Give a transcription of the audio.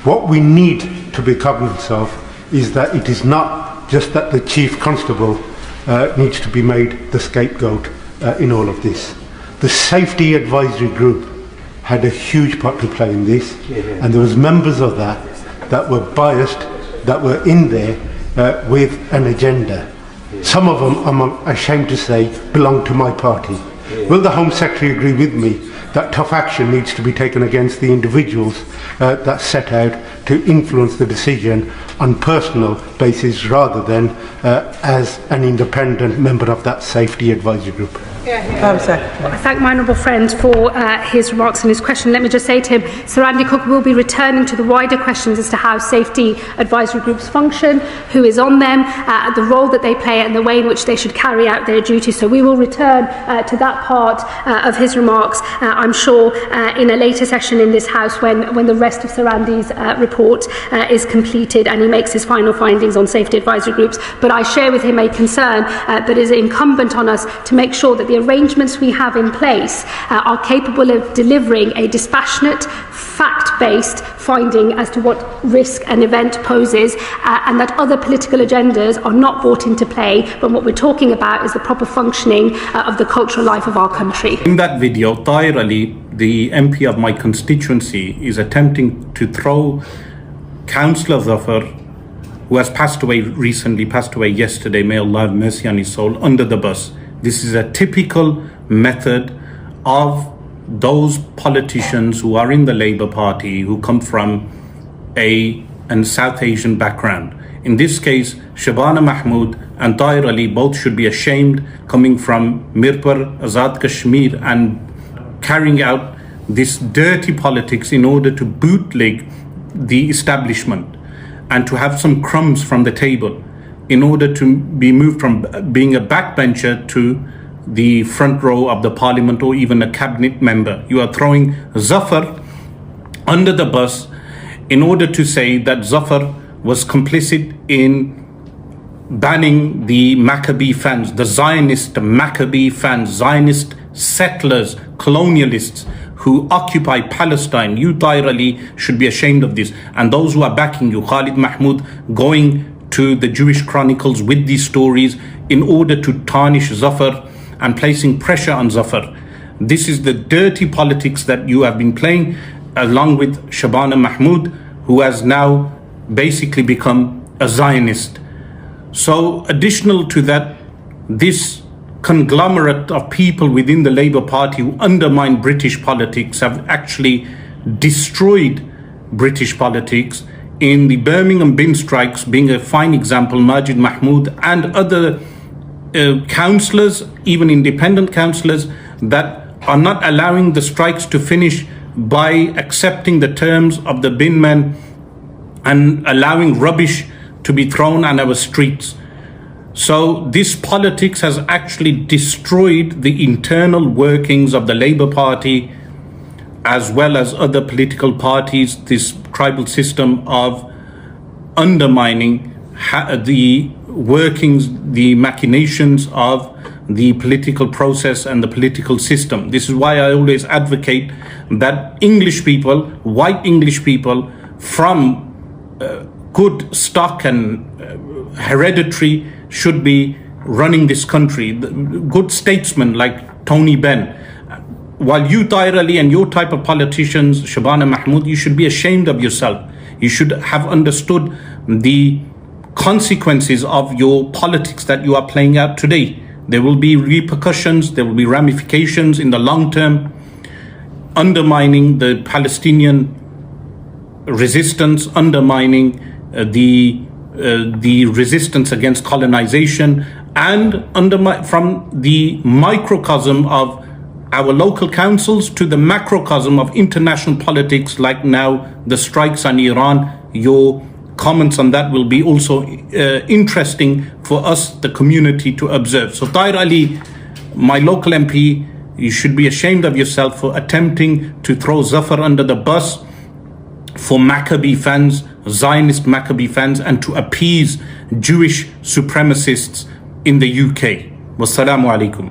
What we need to be cognizant of is that it is not just that the Chief Constable needs to be made the scapegoat in all of this. The Safety Advisory Group had a huge part to play in this, and there was members of that were biased, that were in there with an agenda. Some of them, I'm ashamed to say, belong to my party. Will the Home Secretary agree with me that tough action needs to be taken against the individuals that set out to influence the decision on personal basis rather than as an independent member of that Safety Advisory Group? I thank my honourable friend for his remarks and his question. Let me just say to him, Sir Andy Cook will be returning to the wider questions as to how safety advisory groups function, who is on them, the role that they play and the way in which they should carry out their duties. So we will return to that part of his remarks, I'm sure, in a later session in this House when the rest of Sir Andy's report is completed and he makes his final findings on safety advisory groups. But I share with him a concern that is incumbent on us to make sure that the arrangements we have in place are capable of delivering a dispassionate, fact-based finding as to what risk an event poses, and that other political agendas are not brought into play, but what we're talking about is the proper functioning of the cultural life of our country. In that video, Tahir Ali, the MP of my constituency, is attempting to throw Councillor Zafar, who has passed away yesterday, may Allah have mercy on his soul, under the bus. This is a typical method of those politicians who are in the Labour Party who come from an South Asian background. In this case, Shabana Mahmood and Tahir Ali both should be ashamed, coming from Mirpur, Azad Kashmir, and carrying out this dirty politics in order to bootleg the establishment and to have some crumbs from the table, in order to be moved from being a backbencher to the front row of the parliament or even a cabinet member. You are throwing Zafar under the bus in order to say that Zafar was complicit in banning the Maccabee fans, the Zionist Maccabee fans, Zionist settlers, colonialists who occupy Palestine. You, Tahir Ali, should be ashamed of this. And those who are backing you, Khalid Mahmoud, going to the Jewish Chronicles with these stories in order to tarnish Zafar and placing pressure on Zafar. This is the dirty politics that you have been playing, along with Shabana Mahmood, who has now basically become a Zionist. So additional to that, this conglomerate of people within the Labour Party who undermine British politics have actually destroyed British politics. In the Birmingham bin strikes being a fine example, Majid Mahmood and other councillors, even independent councillors, that are not allowing the strikes to finish by accepting the terms of the bin men and allowing rubbish to be thrown on our streets. So this politics has actually destroyed the internal workings of the Labour Party as well as other political parties, this tribal system of undermining the workings, the machinations of the political process and the political system. This is why I always advocate that English people, white English people from good stock and hereditary should be running this country. Good statesmen like Tony Benn. While you, Tahir Ali, and your type of politicians, Shabana Mahmood, you should be ashamed of yourself. You should have understood the consequences of your politics that you are playing out today. There will be repercussions, there will be ramifications in the long term, undermining the Palestinian resistance, undermining the resistance against colonization, and from the microcosm of our local councils to the macrocosm of international politics, like now the strikes on Iran. Your comments on that will be also interesting for us, the community, to observe. So Tahir Ali, my local MP, you should be ashamed of yourself for attempting to throw Zafar under the bus for Maccabee fans, Zionist Maccabee fans, and to appease Jewish supremacists in the UK. Wassalamu alaikum.